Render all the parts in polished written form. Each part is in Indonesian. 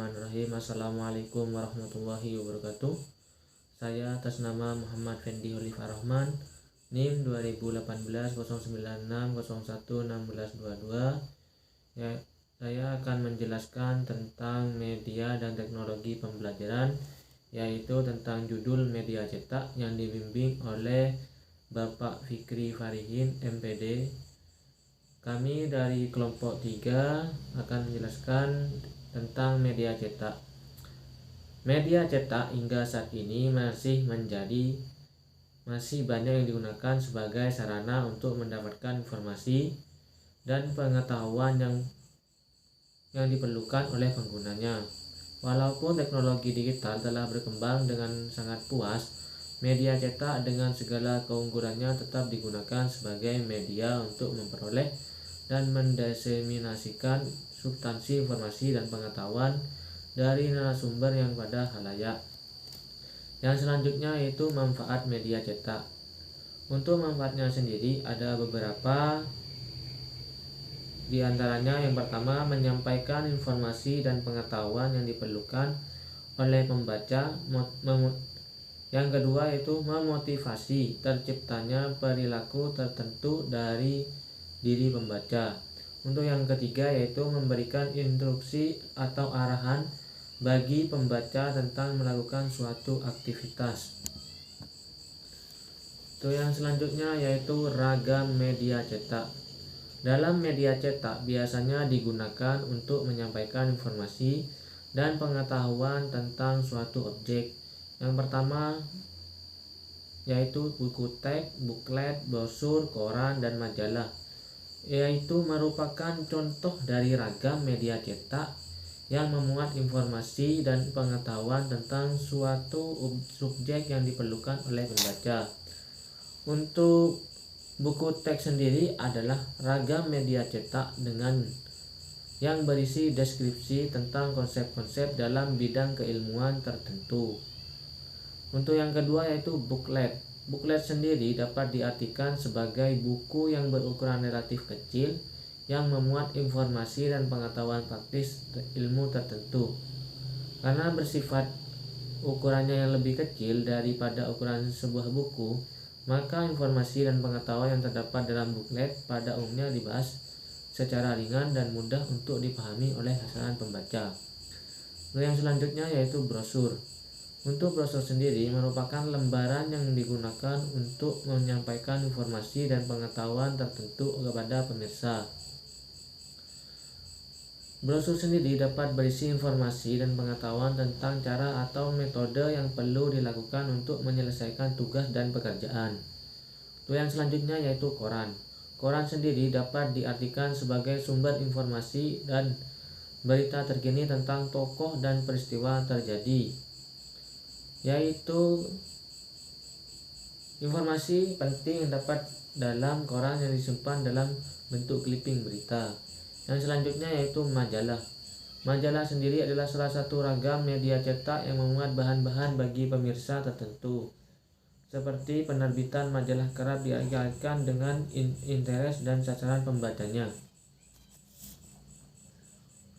Bismillahirrahmanirrahim. Assalamualaikum warahmatullahi wabarakatuh. Saya atas nama Muhammad Fendi Khalifah Rahman, NIM 2018 096011622. Ya, saya akan menjelaskan tentang media dan teknologi pembelajaran, yaitu tentang judul media cetak yang dibimbing oleh Bapak Fikri Farihin MPD. Kami dari kelompok 3 akan menjelaskan tentang media cetak. Media cetak hingga saat ini masih banyak yang digunakan sebagai sarana untuk mendapatkan informasi dan pengetahuan yang diperlukan oleh penggunanya. Walaupun teknologi digital telah berkembang dengan sangat puas, media cetak dengan segala keunggulannya tetap digunakan sebagai media untuk memperoleh dan mendiseminasikan substansi informasi dan pengetahuan dari narasumber yang pada halayak. Yang selanjutnya yaitu manfaat media cetak. Untuk manfaatnya sendiri ada beberapa, di antaranya yang pertama menyampaikan informasi dan pengetahuan yang diperlukan oleh pembaca. Yang kedua yaitu memotivasi terciptanya perilaku tertentu dari diri pembaca. Untuk yang ketiga yaitu memberikan instruksi atau arahan bagi pembaca tentang melakukan suatu aktivitas. Untuk yang selanjutnya yaitu ragam media cetak. Dalam media cetak biasanya digunakan untuk menyampaikan informasi dan pengetahuan tentang suatu objek. Yang pertama yaitu buku teks, buklet, brosur, koran, dan majalah, yaitu merupakan contoh dari ragam media cetak yang memuat informasi dan pengetahuan tentang suatu subjek yang diperlukan oleh pembaca. Untuk buku teks sendiri adalah ragam media cetak dengan yang berisi deskripsi tentang konsep-konsep dalam bidang keilmuan tertentu. Untuk yang kedua yaitu buklet. Buklet sendiri dapat diartikan sebagai buku yang berukuran relatif kecil yang memuat informasi dan pengetahuan praktis ilmu tertentu. Karena bersifat ukurannya yang lebih kecil daripada ukuran sebuah buku, maka informasi dan pengetahuan yang terdapat dalam buklet pada umumnya dibahas secara ringan dan mudah untuk dipahami oleh sasaran pembaca. Yang selanjutnya yaitu brosur. Untuk brosur sendiri merupakan lembaran yang digunakan untuk menyampaikan informasi dan pengetahuan tertentu kepada pemirsa. Brosur sendiri dapat berisi informasi dan pengetahuan tentang cara atau metode yang perlu dilakukan untuk menyelesaikan tugas dan pekerjaan. Yang selanjutnya yaitu koran. Koran sendiri dapat diartikan sebagai sumber informasi dan berita terkini tentang tokoh dan peristiwa terjadi, yaitu informasi penting yang dapat dalam koran yang disimpan dalam bentuk clipping berita. Yang selanjutnya yaitu majalah. Majalah sendiri adalah salah satu ragam media cetak yang memuat bahan-bahan bagi pemirsa tertentu. Seperti penerbitan majalah kerap dikaitkan dengan interest dan sasaran pembacanya.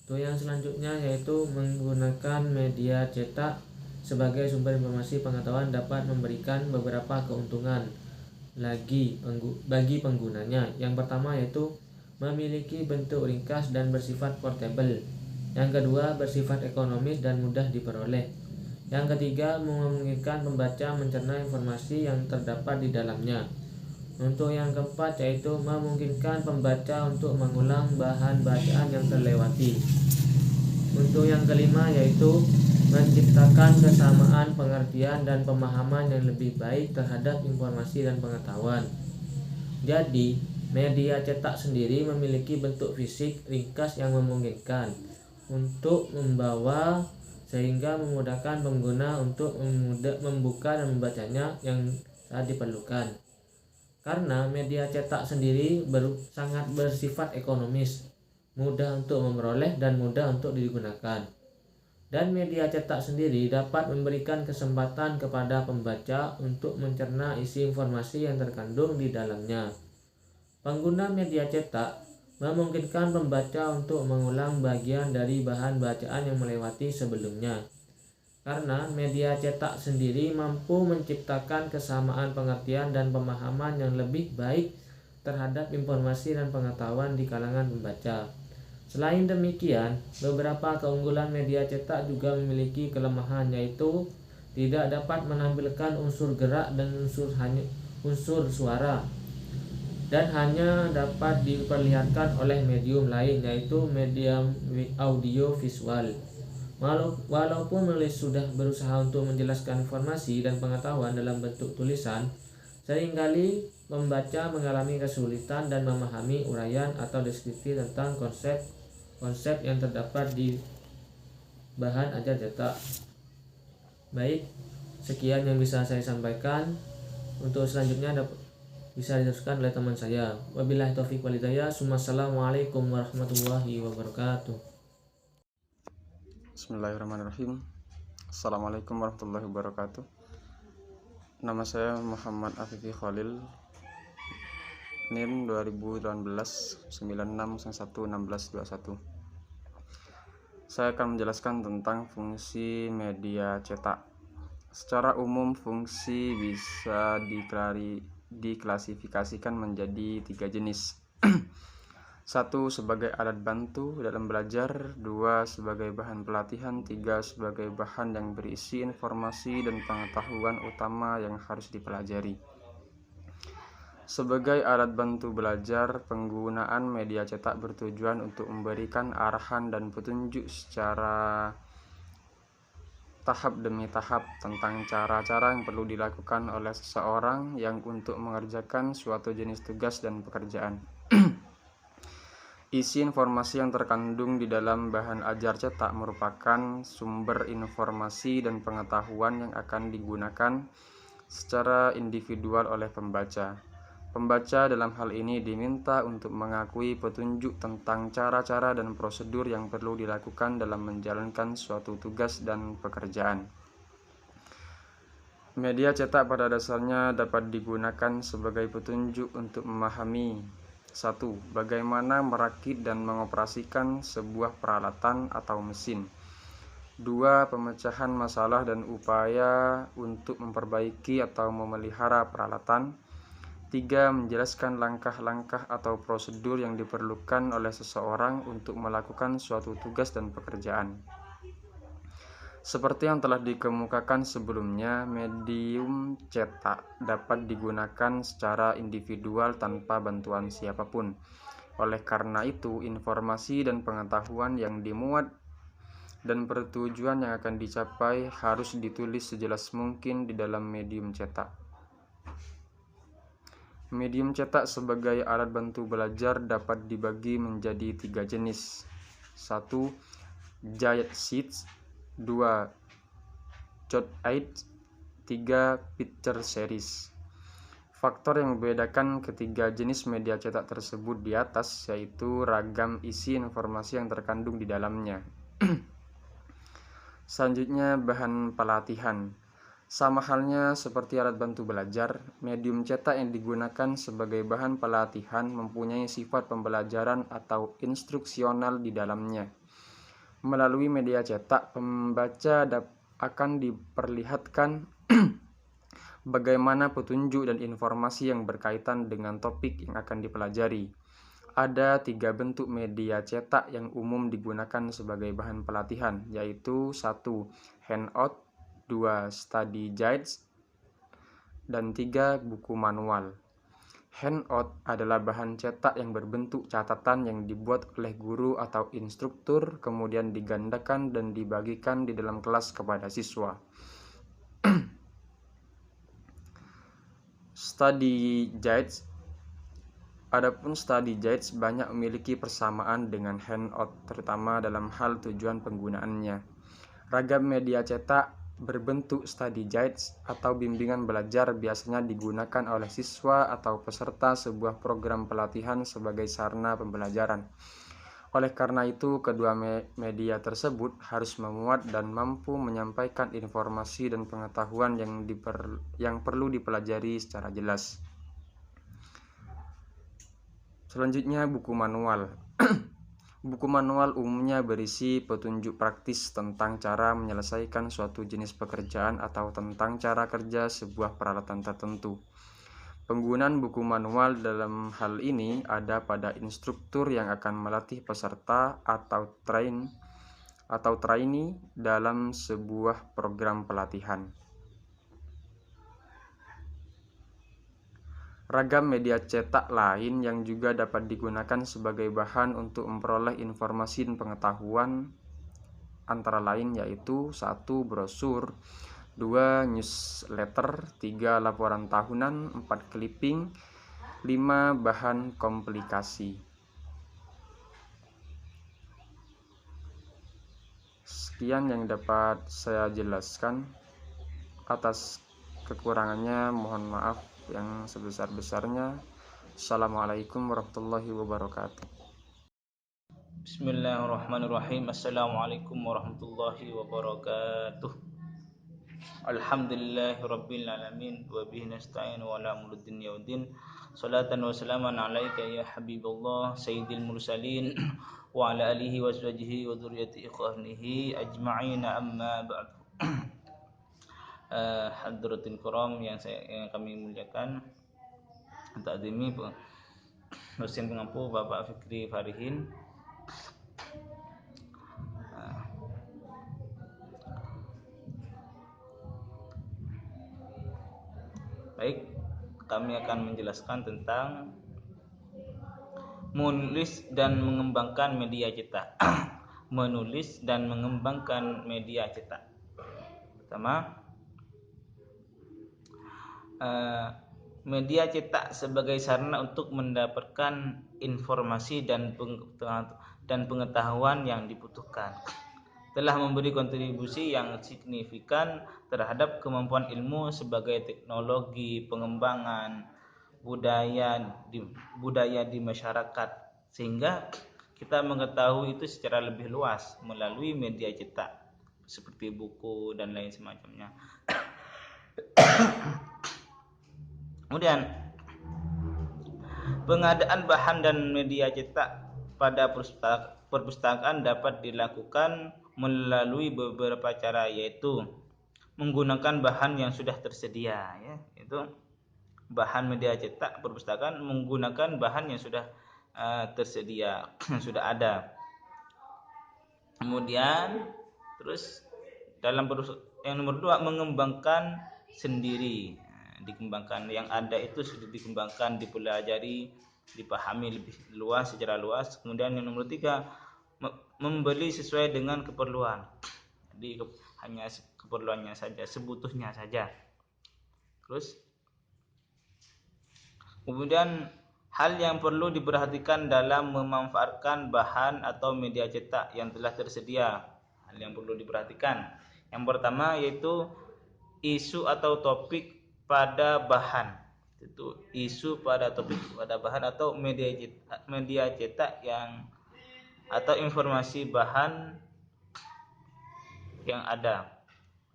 Yang selanjutnya yaitu menggunakan media cetak sebagai sumber informasi pengetahuan dapat memberikan beberapa keuntungan bagi penggunanya. Yang pertama yaitu memiliki bentuk ringkas dan bersifat portable. Yang kedua bersifat ekonomis dan mudah diperoleh. Yang ketiga memungkinkan pembaca mencerna informasi yang terdapat di dalamnya. Untuk yang keempat yaitu memungkinkan pembaca untuk mengulang bahan bacaan yang terlewati. Untuk yang kelima yaitu menciptakan kesamaan pengertian dan pemahaman yang lebih baik terhadap informasi dan pengetahuan. Jadi, media cetak sendiri memiliki bentuk fisik ringkas yang memungkinkan untuk membawa sehingga memudahkan pengguna untuk membuka dan membacanya yang saat diperlukan. Karena media cetak sendiri sangat bersifat ekonomis, mudah untuk memperoleh dan mudah untuk digunakan. Dan media cetak sendiri dapat memberikan kesempatan kepada pembaca untuk mencerna isi informasi yang terkandung di dalamnya. Pengguna media cetak memungkinkan pembaca untuk mengulang bagian dari bahan bacaan yang melewati sebelumnya. Karena media cetak sendiri mampu menciptakan kesamaan pengertian dan pemahaman yang lebih baik terhadap informasi dan pengetahuan di kalangan pembaca. Selain demikian, beberapa keunggulan media cetak juga memiliki kelemahan, yaitu tidak dapat menampilkan unsur gerak dan unsur suara, dan hanya dapat diperlihatkan oleh medium lain, yaitu medium audio visual. Walaupun menulis sudah berusaha untuk menjelaskan informasi dan pengetahuan dalam bentuk tulisan, seringkali pembaca mengalami kesulitan dan memahami uraian atau deskripsi tentang konsep yang terdapat di bahan ajar cetak. Baik, sekian yang bisa saya sampaikan. Untuk selanjutnya bisa diteruskan oleh teman saya. Wabillahi taufiq wal hidayah. Wassalamualaikum warahmatullahi wabarakatuh. Bismillahirrahmanirrahim. Assalamualaikum warahmatullahi wabarakatuh. Nama saya Muhammad Afifi Khalil, NIM 2018 96111621. Saya akan menjelaskan tentang fungsi media cetak. Secara umum, fungsi bisa diklasifikasikan menjadi 3 jenis. 1. Sebagai alat bantu dalam belajar, 2. Sebagai bahan pelatihan, 3. Sebagai bahan yang berisi informasi dan pengetahuan utama yang harus dipelajari. Sebagai alat bantu belajar, penggunaan media cetak bertujuan untuk memberikan arahan dan petunjuk secara tahap demi tahap tentang cara-cara yang perlu dilakukan oleh seseorang yang untuk mengerjakan suatu jenis tugas dan pekerjaan. Isi informasi yang terkandung di dalam bahan ajar cetak merupakan sumber informasi dan pengetahuan yang akan digunakan secara individual oleh pembaca. Pembaca dalam hal ini diminta untuk mengakui petunjuk tentang cara-cara dan prosedur yang perlu dilakukan dalam menjalankan suatu tugas dan pekerjaan. Media cetak pada dasarnya dapat digunakan sebagai petunjuk untuk memahami 1. Bagaimana merakit dan mengoperasikan sebuah peralatan atau mesin. 2. Pemecahan masalah dan upaya untuk memperbaiki atau memelihara peralatan. 3. Menjelaskan langkah-langkah atau prosedur yang diperlukan oleh seseorang untuk melakukan suatu tugas dan pekerjaan. Seperti yang telah dikemukakan sebelumnya, medium cetak dapat digunakan secara individual tanpa bantuan siapapun. Oleh karena itu, informasi dan pengetahuan yang dimuat dan pertujuan yang akan dicapai harus ditulis sejelas mungkin di dalam medium cetak. Medium cetak sebagai alat bantu belajar dapat dibagi menjadi 3 jenis. 1. Giant sheets, 2. Jot aids, 3. Picture series. Faktor yang membedakan ketiga jenis media cetak tersebut di atas yaitu ragam isi informasi yang terkandung di dalamnya. Selanjutnya, bahan pelatihan. Sama halnya seperti alat bantu belajar, medium cetak yang digunakan sebagai bahan pelatihan mempunyai sifat pembelajaran atau instruksional di dalamnya. Melalui media cetak, pembaca akan diperlihatkan bagaimana petunjuk dan informasi yang berkaitan dengan topik yang akan dipelajari. Ada 3 bentuk media cetak yang umum digunakan sebagai bahan pelatihan, yaitu 1. Handout, 2. Study guides, dan 3. Buku manual. Handout adalah bahan cetak yang berbentuk catatan yang dibuat oleh guru atau instruktur, kemudian digandakan dan dibagikan di dalam kelas kepada siswa. Study guides. Adapun study guides banyak memiliki persamaan dengan handout, terutama dalam hal tujuan penggunaannya. Ragam media cetak berbentuk study guides atau bimbingan belajar biasanya digunakan oleh siswa atau peserta sebuah program pelatihan sebagai sarana pembelajaran. Oleh karena itu, kedua media tersebut harus memuat dan mampu menyampaikan informasi dan pengetahuan yang perlu dipelajari secara jelas. Selanjutnya, buku manual. Buku manual umumnya berisi petunjuk praktis tentang cara menyelesaikan suatu jenis pekerjaan atau tentang cara kerja sebuah peralatan tertentu. Penggunaan buku manual dalam hal ini ada pada instruktur yang akan melatih peserta atau trainee dalam sebuah program pelatihan. Ragam media cetak lain yang juga dapat digunakan sebagai bahan untuk memperoleh informasi dan pengetahuan antara lain yaitu 1. Brosur, 2. Newsletter, 3. Laporan tahunan, 4. Clipping, 5. Bahan komplikasi. Sekian yang dapat saya jelaskan. Atas kekurangannya mohon maaf yang sebesar-besarnya. Assalamualaikum warahmatullahi wabarakatuh. Bismillahirrahmanirrahim. Assalamualaikum warahmatullahi wabarakatuh. Alhamdulillahirabbil alamin wa bihi nasta'in wa ala muluddin yaudin. Salatan wa salaman alaika ya habiballah sayyidil mursalin wa ala alihi wa azwajihi wa dzurriyyati ikhwanihi ajma'in, amma ba'd. Hadratul kiram yang kami muliakan, takzimi dosen pengampu Bapak Fikri Farihin. Baik, kami akan menjelaskan tentang menulis dan mengembangkan media cetak. Menulis dan mengembangkan media cetak. Pertama, media cetak sebagai sarana untuk mendapatkan informasi dan pengetahuan yang dibutuhkan, telah memberi kontribusi yang signifikan terhadap kemampuan ilmu sebagai teknologi pengembangan budaya di masyarakat, sehingga kita mengetahui itu secara lebih luas melalui media cetak seperti buku dan lain semacamnya. Kemudian, pengadaan bahan dan media cetak pada perpustakaan dapat dilakukan melalui beberapa cara, yaitu menggunakan bahan yang sudah tersedia, ya, itu bahan media cetak perpustakaan menggunakan bahan yang sudah tersedia, yang sudah ada. Kemudian terus yang nomor 2, mengembangkan sendiri. Dikembangkan yang ada itu sudah dikembangkan, dipelajari, dipahami lebih luas, secara luas. Kemudian yang nomor 3, membeli sesuai dengan keperluan. Jadi hanya keperluannya saja, sebutuhnya saja. Terus kemudian hal yang perlu diperhatikan dalam memanfaatkan bahan atau media cetak yang telah tersedia. Hal yang perlu diperhatikan, yang pertama yaitu isu atau topik pada bahan. Itu isu pada topik pada bahan atau media cetak yang atau informasi bahan yang ada.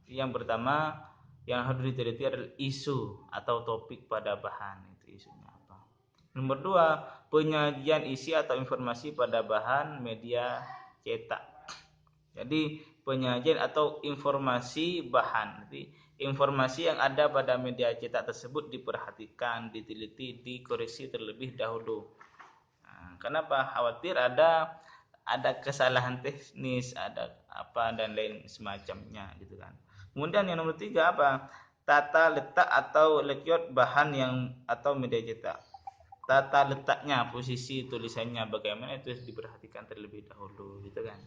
Yang pertama yang harus diteliti adalah isu atau topik pada bahan. Itu isunya apa. Nomor 2, penyajian isi atau informasi pada bahan media cetak. Jadi penyajian atau informasi bahan. Jadi informasi yang ada pada media cetak tersebut diperhatikan, diteliti, dikoreksi terlebih dahulu. Kenapa? Khawatir ada kesalahan teknis, ada apa dan lain semacamnya, gitu kan. Kemudian yang nomor 3 apa? Tata letak atau layout bahan atau media cetak. Tata letaknya, posisi tulisannya bagaimana, itu diperhatikan terlebih dahulu, gitu kan.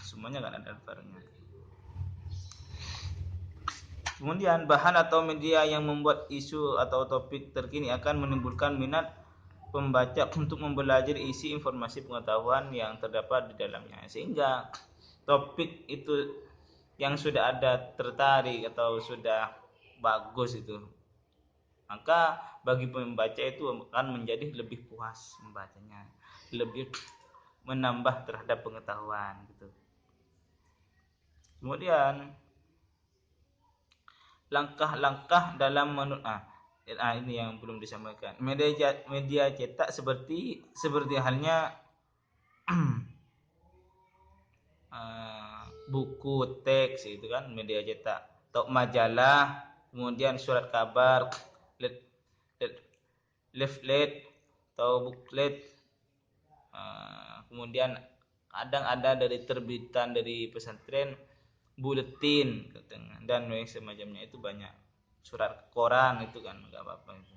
Semuanya kan ada daftarnya. Kemudian bahan atau media yang membuat isu atau topik terkini akan menimbulkan minat pembaca untuk mempelajari isi informasi pengetahuan yang terdapat di dalamnya, sehingga topik itu yang sudah ada tertarik atau sudah bagus itu, maka bagi pembaca itu akan menjadi lebih puas membacanya, lebih menambah terhadap pengetahuan, gitu. Kemudian langkah-langkah dalam Ini yang belum disampaikan. Media cetak seperti halnya buku teks itu kan media cetak, atau majalah, kemudian surat kabar, leaflet atau booklet, kemudian kadang ada dari terbitan dari pesantren, buletin dan semacamnya, itu banyak. Surat koran itu kan enggak apa-apa itu.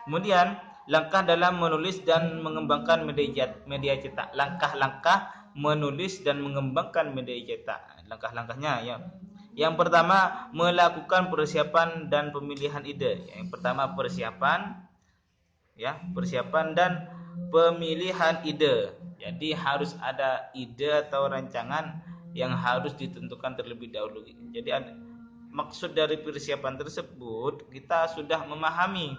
Kemudian langkah dalam menulis dan mengembangkan media cetak. Langkah-langkah menulis dan mengembangkan media cetak. Langkah-langkahnya ya. Yang pertama, melakukan persiapan dan pemilihan ide. Yang pertama persiapan dan pemilihan ide. Jadi harus ada ide atau rancangan yang harus ditentukan terlebih dahulu. Jadi maksud dari persiapan tersebut, kita sudah memahami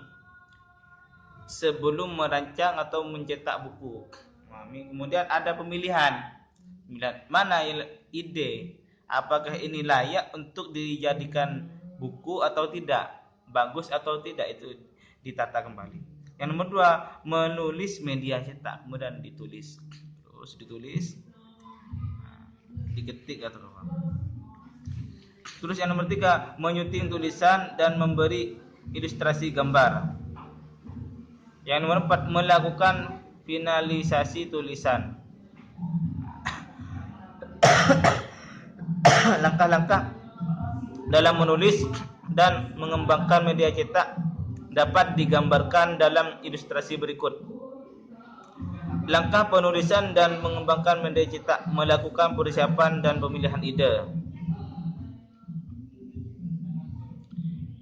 sebelum merancang atau mencetak buku. Kemudian ada pemilihan mana ide, apakah ini layak untuk dijadikan buku atau tidak, bagus atau tidak, itu ditata kembali. Yang nomor 2, menulis media cetak, kemudian ditulis, terus ditulis, diketik atau apa. Terus yang nomor 3, menyunting tulisan dan memberi ilustrasi gambar. Yang nomor 4, melakukan finalisasi tulisan. Langkah-langkah dalam menulis dan mengembangkan media cetak dapat digambarkan dalam ilustrasi berikut. Langkah penulisan dan mengembangkan media cetak, melakukan persiapan dan pemilihan ide.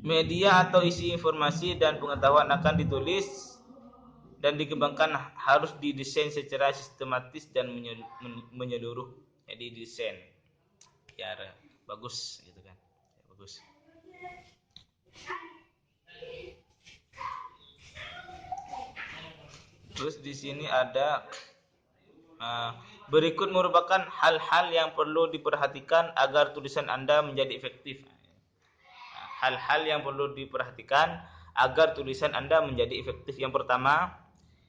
Media atau isi informasi dan pengetahuan akan ditulis dan dikembangkan harus didesain secara sistematis dan menyeluruh. Jadi desain biar bagus gitu kan. Bagus. Terus di sini ada berikut merupakan hal-hal yang perlu diperhatikan agar tulisan Anda menjadi efektif. Hal-hal yang perlu diperhatikan agar tulisan Anda menjadi efektif. Yang pertama,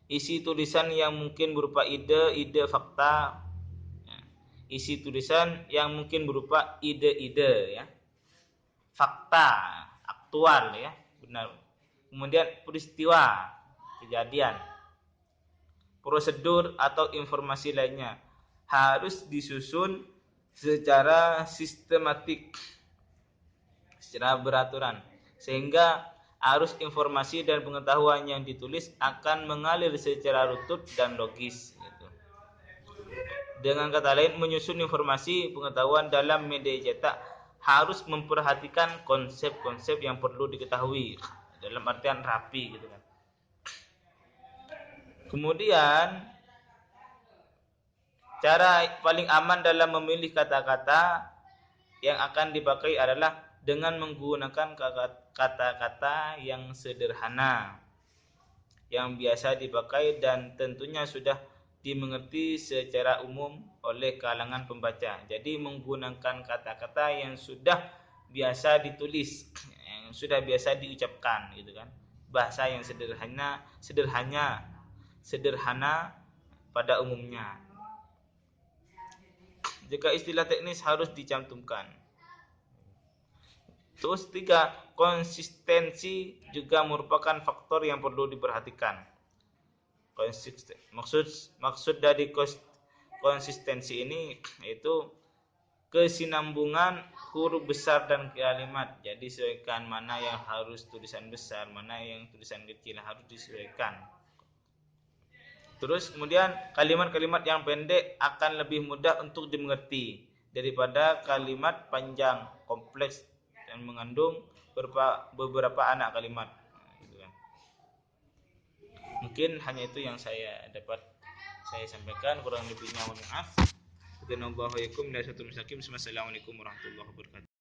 isi tulisan yang mungkin berupa ide fakta. Isi tulisan yang mungkin berupa ide-ide ya. Fakta, aktual ya, benar. Kemudian peristiwa, kejadian, prosedur atau informasi lainnya harus disusun secara sistematik, secara beraturan, sehingga arus informasi dan pengetahuan yang ditulis akan mengalir secara rutut dan logis gitu. Dengan kata lain, menyusun informasi pengetahuan dalam media cetak harus memperhatikan konsep-konsep yang perlu diketahui dalam artian rapi gitu kan. Kemudian cara paling aman dalam memilih kata-kata yang akan dipakai adalah dengan menggunakan kata-kata yang sederhana, yang biasa dipakai dan tentunya sudah dimengerti secara umum oleh kalangan pembaca. Jadi menggunakan kata-kata yang sudah biasa ditulis, yang sudah biasa diucapkan gitu kan. Bahasa yang sederhana pada umumnya. Jika istilah teknis harus dicantumkan. Terus 3, konsistensi juga merupakan faktor yang perlu diperhatikan. Maksud dari konsistensi ini yaitu kesinambungan huruf besar dan kalimat. Jadi sesuaikan mana yang harus tulisan besar, mana yang tulisan kecil, harus disesuaikan. Terus kemudian kalimat-kalimat yang pendek akan lebih mudah untuk dimengerti daripada kalimat panjang, kompleks dan mengandung beberapa anak kalimat. Mungkin hanya itu yang saya dapat saya sampaikan, kurang lebihnya mohon maaf. Assalamualaikum warahmatullahi wabarakatuh.